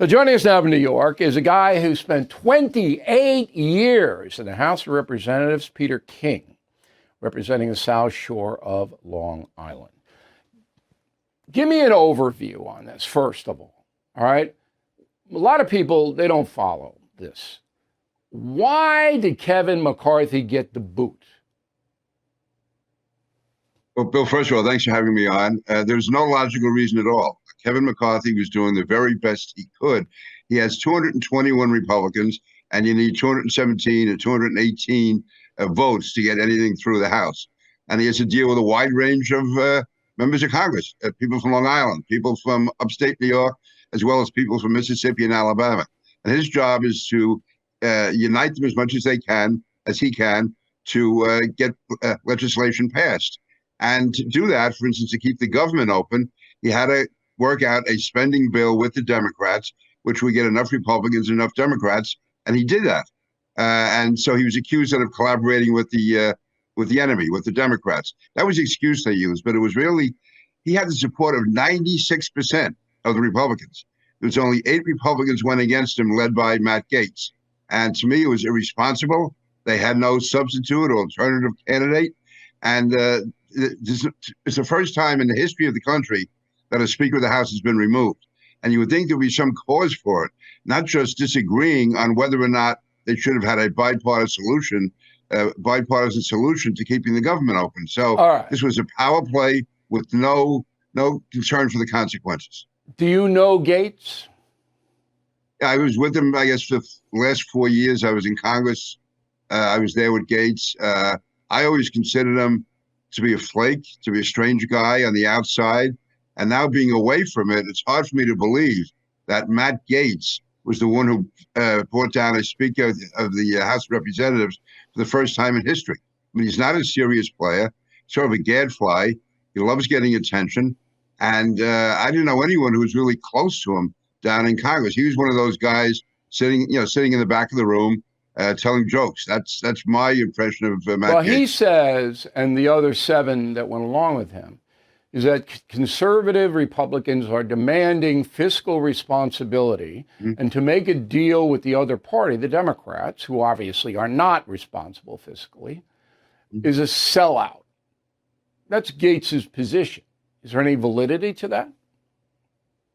Joining us now from New York is a guy who spent 28 years in the House of Representatives, Peter King, representing the South Shore of Long Island. Give me an overview on this, first of all right? A lot of people, they don't follow this. Why did Kevin McCarthy get the boot? Well, Bill, first of all, thanks for having me on. There's no logical reason at all. Kevin McCarthy was doing the very best he could. He has 221 Republicans, and you need 217 or 218 votes to get anything through the House. And he has to deal with a wide range of members of Congress, people from Long Island, people from upstate New York, as well as people from Mississippi and Alabama. And his job is to unite them as much as he can, to get legislation passed. And to do that, for instance, to keep the government open, he had to work out a spending bill with the Democrats, which would get enough Republicans and enough Democrats, and he did that. And so he was accused of collaborating with the enemy, with the Democrats. That was the excuse they used, but it was really, he had the support of 96% of the Republicans. There was only 8 Republicans went against him, led by Matt Gaetz. And to me, it was irresponsible. They had no substitute or alternative candidate. And this is the first time in the history of the country that a Speaker of the House has been removed. And you would think there would be some cause for it, not just disagreeing on whether or not they should have had a bipartisan solution to keeping the government open. So This was a power play with no concern for the consequences. Do you know Gaetz? I was with him, I guess, for the last 4 years. I was in Congress. I was there with Gaetz. I always considered him to be a flake, to be a strange guy on the outside. And now being away from it, it's hard for me to believe that Matt Gaetz was the one who brought down a Speaker of the House of Representatives for the first time in history. I mean, he's not a serious player, sort of a gadfly. He loves getting attention. And I didn't know anyone who was really close to him down in Congress. He was one of those guys sitting in the back of the room, telling jokes. That's my impression of Matt Gaetz. Well, he says, and the other 7 that went along with him, is that conservative Republicans are demanding fiscal responsibility and to make a deal with the other party, the Democrats, who obviously are not responsible fiscally, is a sellout. That's Gaetz's position. Is there any validity to that?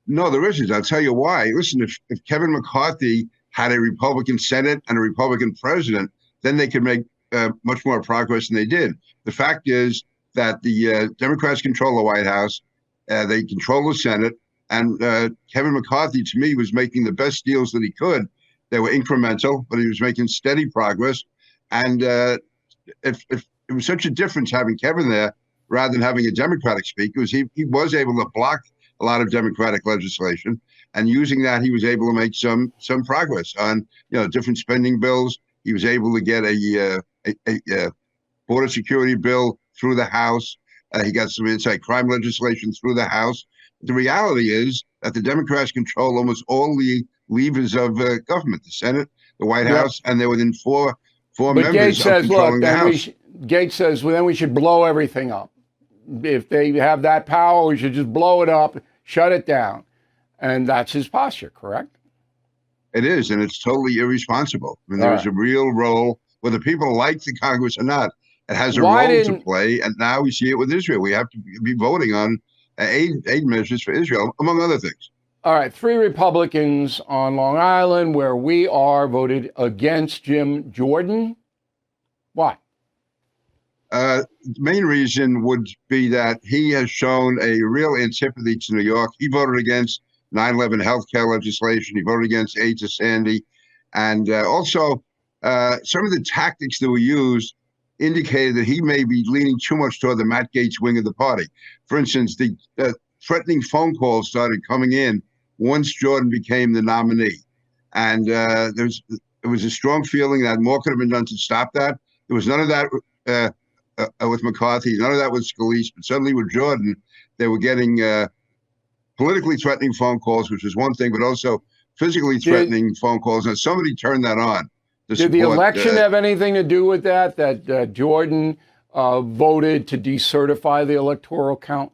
No, there isn't. I'll tell you why. Listen, if Kevin McCarthy had a Republican Senate and a Republican president, then they could make much more progress than they did. The fact is that the Democrats control the White House, they control the Senate, and Kevin McCarthy, to me, was making the best deals that he could. They were incremental, but he was making steady progress. And if it was such a difference having Kevin there rather than having a Democratic speaker, because he was able to block a lot of Democratic legislation, and using that, he was able to make some progress on different spending bills. He was able to get a border security bill through the House. He got some anti-crime legislation through the House. The reality is that the Democrats control almost all the levers of government, the Senate, the White House, and they're within four members of controlling the House. Gaetz says, well, then we should blow everything up. If they have that power, we should just blow it up, shut it down. And that's his posture, correct? It is, and it's totally irresponsible. I mean, there's a real role, whether people like the Congress or not. It has a role to play, and now we see it with Israel. We have to be voting on aid measures for Israel, among other things. All right, 3 Republicans on Long Island, where we are, voted against Jim Jordan. Why? The main reason would be that he has shown a real antipathy to New York. He voted against 9/11 healthcare legislation. He voted against aid to Sandy. And also, some of the tactics that were used indicated that he may be leaning too much toward the Matt Gaetz wing of the party. For instance, the threatening phone calls started coming in once Jordan became the nominee. And there was a strong feeling that more could have been done to stop that. There was none of that with McCarthy, none of that with Scalise, but suddenly with Jordan, they were getting politically threatening phone calls, which is one thing, but also physically threatening phone calls. And somebody turned that on. Did the election have anything to do with that, that Jordan voted to decertify the electoral count?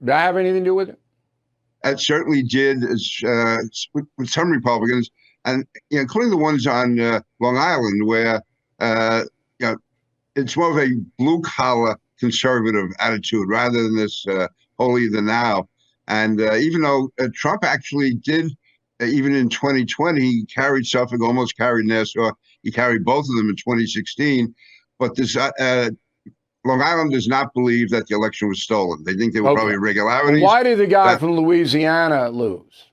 Did that have anything to do with it? It certainly did with some Republicans, and including the ones on Long Island, where it's more of a blue collar conservative attitude rather than this holier than thou. And even though Trump actually did, even in 2020, he carried Suffolk, almost carried Nassau. He carried both of them in 2016. But this Long Island does not believe that the election was stolen. They think there were probably irregularities. Well, why did the guy from Louisiana lose?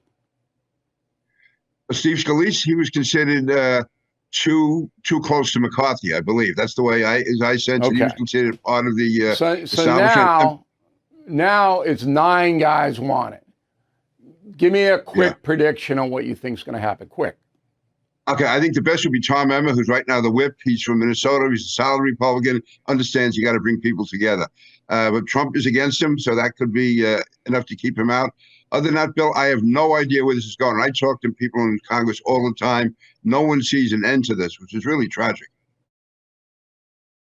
Steve Scalise, he was considered too close to McCarthy, I believe. That's the way I sense it. He was considered part of the establishment. Now it's 9 guys want it. Give me a quick prediction on what you think is going to happen. Quick. Okay, I think the best would be Tom Emmer, who's right now the whip. He's from Minnesota. He's a solid Republican, understands you got to bring people together. But Trump is against him, so that could be enough to keep him out. Other than that, Bill, I have no idea where this is going. I talk to people in Congress all the time. No one sees an end to this, which is really tragic.